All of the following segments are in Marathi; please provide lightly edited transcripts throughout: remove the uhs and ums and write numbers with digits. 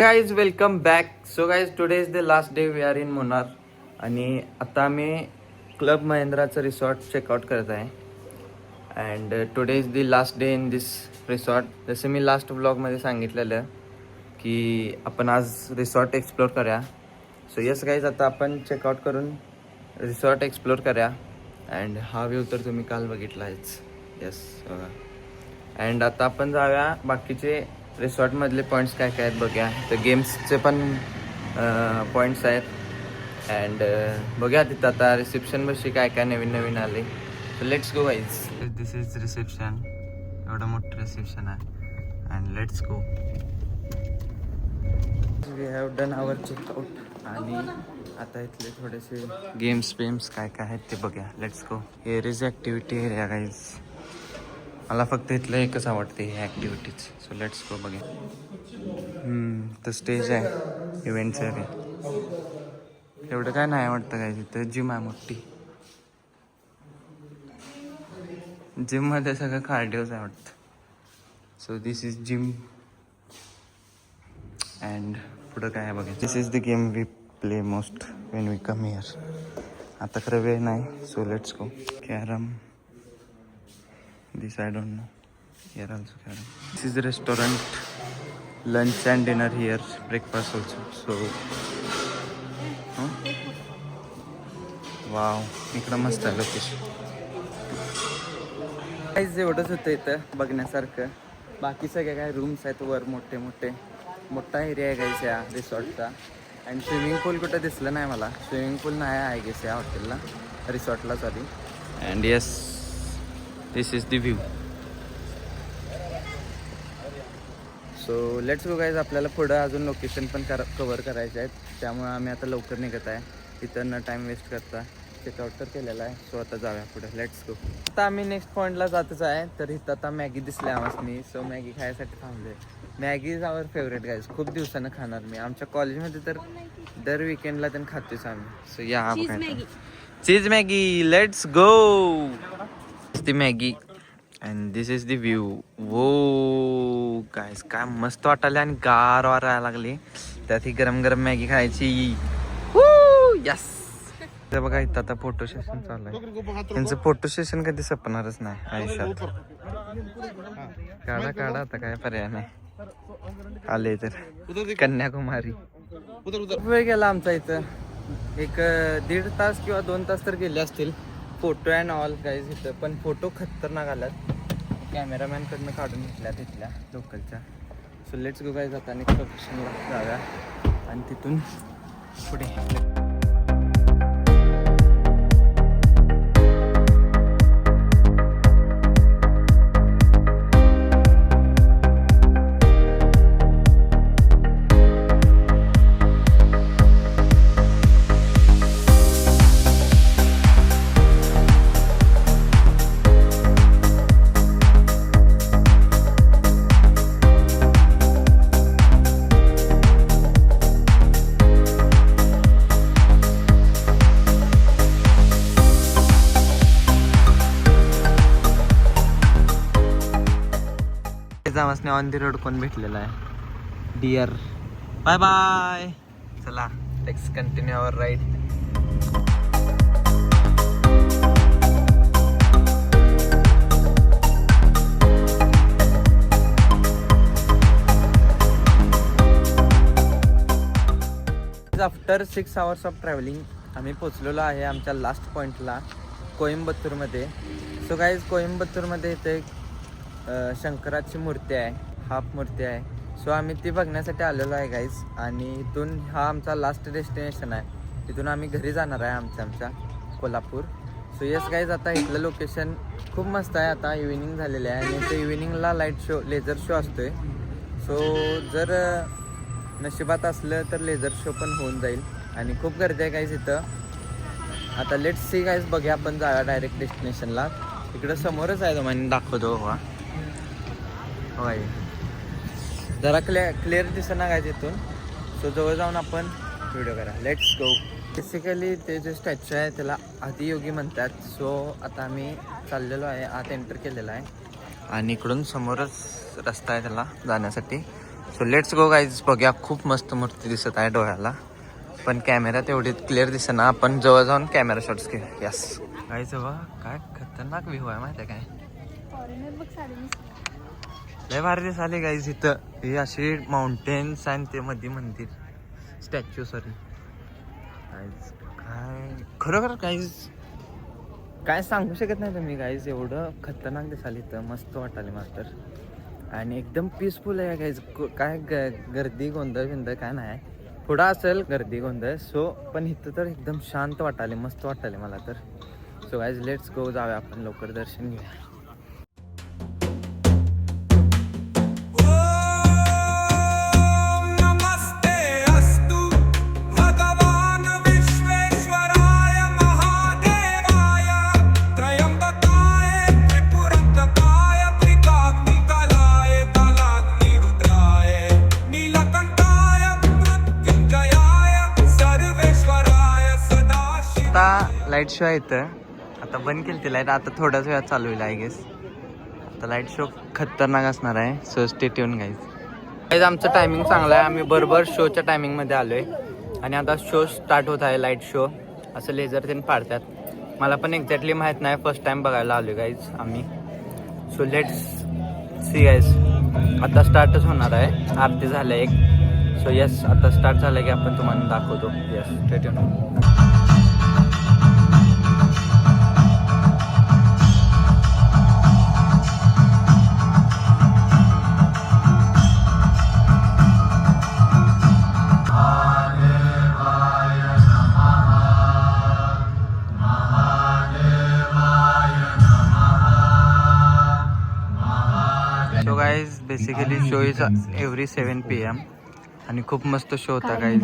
हे guys welcome back. So guys today is the last day we are in Munnar आणि आता आम्ही क्लब महिंद्राचं रिसॉर्ट चेकआउट करत आहे. And today is the last day in this resort. जसं मी लास्ट ब्लॉगमध्ये सांगितलेलं की आपण आज रिसॉर्ट एक्सप्लोर करूया. सो येस गाईज आता आपण चेकआउट करून रिसॉर्ट एक्सप्लोर करूया. अँड हा व्ह्यू तर तुम्ही काल बघितला आहेच. येस बघा. अँड आता आपण जाऊया बाकीचे रिसॉर्टमधले पॉईंट्स काय काय आहेत बघूया. तर गेम्सचे पण पॉईंट्स आहेत. अँड बघूया तिथं आता रिसेप्शन बशी काय काय नवीन नवीन आले. So let's go guys. This is reception. एवढं मोठं रिसेप्शन आहे. And let's go. We have done our checkout आणि आता इथले थोडेसे गेम्स काय काय आहेत ते बघूया. Let's go. Here is activity area guys. मला फक्त इथलं एकच आवडते हे ॲक्टिव्हिटीज. सो लेट्स गो बघूया. तर स्टेज आहे इव्हेंट्स आहे. एवढं काय नाही आवडतं काय तिथं. जिम आहे मोठी. जिममध्ये सगळं कार्डिओज आहे वाटतं. So this is gym. And पुढं काय आहे बघा. This is the game we play most when we come here. आता खरं वेळ नाही. So let's go. Carrom. This I don't know. Here also can. This is the restaurant. Lunch and dinner here. Breakfast also. So, wow. इकडं मस्त आहे लोकेशन. काहीच एवढंच होतं इथं बघण्यासारखं. बाकी सगळे काय रूम्स आहेत वर मोठे मोठे. मोठा एरिया आहे गाईस या रिसॉर्टचा. आणि स्विमिंग पूल कुठं दिसलं नाही मला. स्विमिंग पूल नाही आहे गेस या हॉटेलला, रिसॉर्टला sorry. And yes, this is the view. So let's go guys. आपल्याला पुढं अजून लोकेशन पण कवर करायचे आहेत. त्यामुळे आम्ही आता लवकर निघत आहे. तिथं न टाईम वेस्ट करता चेकआउट तर केलेला आहे. सो आता जाऊया पुढे. Let's go. आता आम्ही नेक्स्ट पॉईंटला जातच आहे. तर इथं आता मॅगी दिसली आम्हाला. सो मॅगी खायसाठी थांबले. Maggi is our favourite guys. खूप दिवसानं खाणार मी. आमच्या कॉलेजमध्ये तर दर विकेंडला त्यांना खातोच आम्ही. सो या चीज मॅगी. Let's go. ती Maggi. And this is the view. वो गाईस काय मस्त वाटायला आणि गार वार राहायला लागली. त्यात ही गरम गरम मॅगी खायची. यस. ते बघा इथं आता फोटो सेशन चालू आहे. त्यांचं फोटो सेशन कधी संपणारच नाही आयुष्यात. काढा काढा आता काय पर्याय नाही. आले तर कन्याकुमारी. वेळ गेला आमचा इथं. एक 1.5 तास किंवा 2 तास तर गेले असतील. फोटो अँड ऑल गाईज इथं. पण फोटो खतरनाक आल्यात. कॅमेरामॅनकडनं काढून घेतल्या तिथल्या लोकलच्या. So let's go guys. आता नेक्स्ट लोकेशनला जाऊया आणि तिथून पुढे. आमसने ऑन दी रोड कोण भेटलेला आहे. Dear bye bye. चला let's continue our ride. After 6 hours of travelling आम्ही पोचलेलो आहे आमच्या लास्ट पॉईंटला कोइंबतूरमध्ये. सो गाईज कोइंबतूरमध्ये इथे शंकराची मूर्ती आहे. हाफ मूर्ती आहे. सो आम्ही ती बघण्यासाठी आलेलो आहे गाईज. आणि इथून हा आमचा लास्ट डेस्टिनेशन आहे. तिथून आम्ही घरी जाणार आहे आमच्या कोल्हापूर. सो येस गाईज आता इथलं लोकेशन खूप मस्त आहे. आता इव्हिनिंग झालेली आहे आणि इथे इव्हिनिंगला लाईट शो लेझर शो असतोय. सो जर नशिबात असलं तर लेझर शो पण होऊन जाईल. आणि खूप गर्दी आहे गाईज इथं. आता लेट्स सी गाईज. बघूया आपण जाऊया डायरेक्ट डेस्टिनेशनला. इकडं समोरच आहे तुम्हाला दाखवतो. होय जरा क्लिअर दिसना काय तिथून. सो जवळ जाऊन आपण व्हिडिओ करा. Let's go. बेसिकली ते जे स्टॅच्यू आहे त्याला आदियोगी म्हणतात. सो आता आम्ही चाललेलो आहे. आत एंटर केलेला आहे आणि इकडून समोरच रस्ता आहे त्याला जाण्यासाठी. So let's go guys. बघूया, खूप मस्त मूर्ती दिसत आहे डोळ्याला, पण कॅमेऱ्यात एवढी क्लिअर दिसेना. आपण जवळ जाऊन कॅमेरा शॉट्स घेऊ. यस गाईज, बघा काय खतरनाक व्ह्यू आहे माहिती आहे काय. लय भारी दिसाली गाईज. इथं ही अशी माउंटेन्स आणि ते मध्ये मंदिर, स्टॅच्यू, सॉरी गाईज. काय खरोखर गाईज काय सांगू शकत नाही तुम्ही गाईज. एवढं खतरनाक दिसाली इथं, मस्त वाटाले मला तर. आणि एकदम पीसफुल आहे गाईज. काय गर्दी गोंधळ बिंधळ काय नाही. पुढं असेल गर्दी गोंधळ, सो पण इथं तर एकदम शांत वाटाले, मस्त वाटाले मला तर. सो गाईज लेट्स गो, जाऊया आपण लवकर दर्शन घेऊया. आता लाईट शो आहे इथं. आता बंद केली ती लाईट, आता थोड्याच वेळात चालू होईल आय गेस. आता लाईट शो खतरनाक असणार आहे, so stay tune guys. Guys आमचं टायमिंग चांगलं आहे, आम्ही बरोबर शोच्या टायमिंगमध्ये आलो आहे. आणि आता शो स्टार्ट होत आहे, लाईट शो. असं लेझर त्यांनी पाडतात. मला पण एक्झॅक्टली माहीत नाही, फर्स्ट टाइम बघायला आलो गाईज आम्ही. So let's see guys. आता स्टार्टच होणार आहे, आरती झालं एक. सो यस, आता स्टार्ट झालं की आपण तुम्हाला दाखवतो. Yes stay tune. So guys basically show is every 7 PM आणि खूप मस्त शो होता गाईज.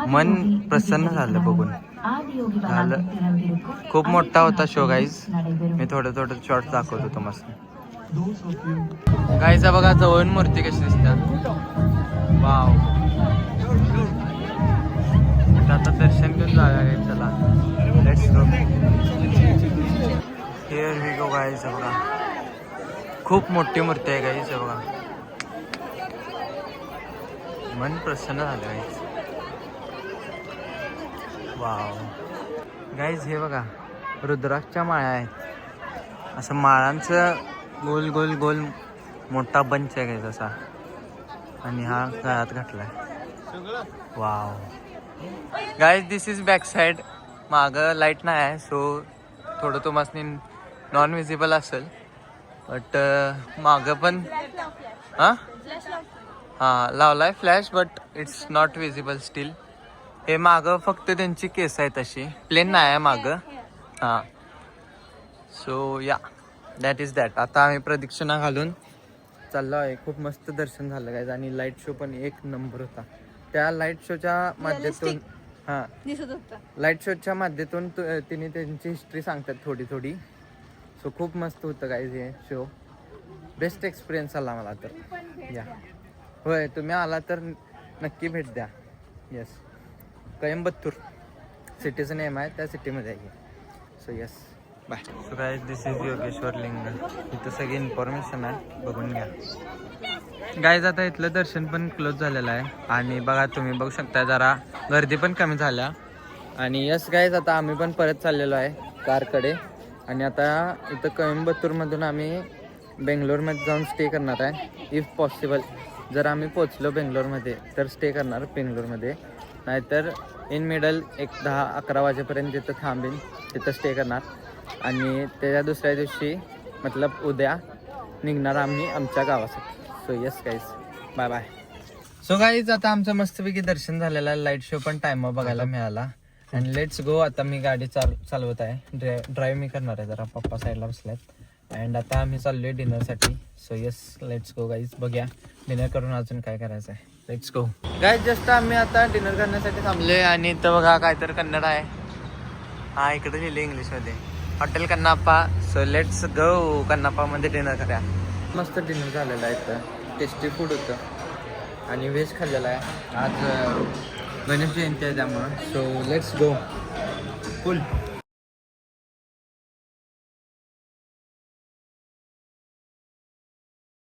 मन प्रसन्न झालं बघून. झालं खूप मोठा होता शो गाईज. मी थोडं शॉर्ट दाखवतो तो मस्त. गाईज बघा जवळून मूर्ती कशी दिसतात. वाव. आता दर्शन घेऊन जाऊया गाईज. चला let's go. Here we go guys. बघा खूप मोठी मूर्ती आहे गाईज. बघा मन प्रसन्न झालं गाईज. वाव गाईज हे बघा रुद्राक्षच्या माळ्या आहेत. असं माळांचं गोल गोल गोल मोठा बंच आहे गाईज असा. आणि हा गळ्यात घातलाय. Wow guys this is back side. मागं लाईट नाही आहे, सो थोडं तुम्हाला नॉन विजिबल असेल. बट मागं पण हां लावलाय flash, but it's not visible steel. हे मागं फक्त त्यांची केस आहे तशी, प्लेन नाही आहे मागं. हां सो या दॅट इज दॅट. आता आम्ही प्रदक्षिणा घालून चाललो आहे. खूप मस्त दर्शन झालं काय. आणि लाईट शो पण एक नंबर होता. त्या लाईट शोच्या माध्यमातून लाईट शोच्या माध्यमातून तिने त्यांची हिस्ट्री सांगतात थोडी थोडी. सो खूप मस्त होतं काय हे शो. बेस्ट एक्सपिरियन्स आला मला तर. या होय, तुम्ही आला तर नक्की भेट द्या. येस कोइंबतूर सिटीचं नेम आहे, त्या सिटीमध्ये आहे. So yes bye. So guys this is Yogeshwar Ling. इथं सगळी इन्फॉर्मेशन आहे, बघून घ्या गाईज. आता इथलं दर्शन पण क्लोज झालेलं आहे. आणि बघा तुम्ही बघू शकता जरा गर्दी पण कमी झाल्या. आणि यस गाईज आता आम्ही पण परत चाललेलो आहे कारकडे. आणि आता इथं कोइंबतूरमधून आम्ही बेंगलोरमध्ये जाऊन स्टे करणार आहे. इफ पॉसिबल जर आम्ही पोचलो बेंगलोरमध्ये तर स्टे करणार बेंगलोरमध्ये. नाहीतर इन मिडल एक 10-11 वाजेपर्यंत तिथं थांबीन, तिथं स्टे करणार. आणि त्याच्या दुसऱ्या दिवशी मतलब उद्या निघणार आम्ही आमच्या गावासाठी. So yes guys bye bye. So guys आता आमचं मस्तपैकी दर्शन झालेलं आहे. लाईट शो पण टाइम बघायला मिळाला. आणि लेट्स गो. आता मी गाडी चालवत आहे. ड्राईव्ह मी करणार आहे, जरा पप्पा साईडला बसल्यात. अँड आता आम्ही चाललो आहे डिनरसाठी. So yes let's go guys. बघूया डिनर करून अजून काय करायचं आहे. Let's go guys. जस्ट आम्ही आता डिनर करण्यासाठी थांबलोय. आणि इथं बघा काहीतरी कन्नड आहे. हा इकडे लिहिलं इंग्लिशमध्ये hotel Kannappa. So let's go कन्नाप्पामध्ये डिनर करूया. मस्त डिनर झालेलं आहे. इथं टेस्टी फूड होतं आणि व्हेज खाल्लेलं आहे. आज गणेश जयंती आहे त्यामुळं. So let's go full.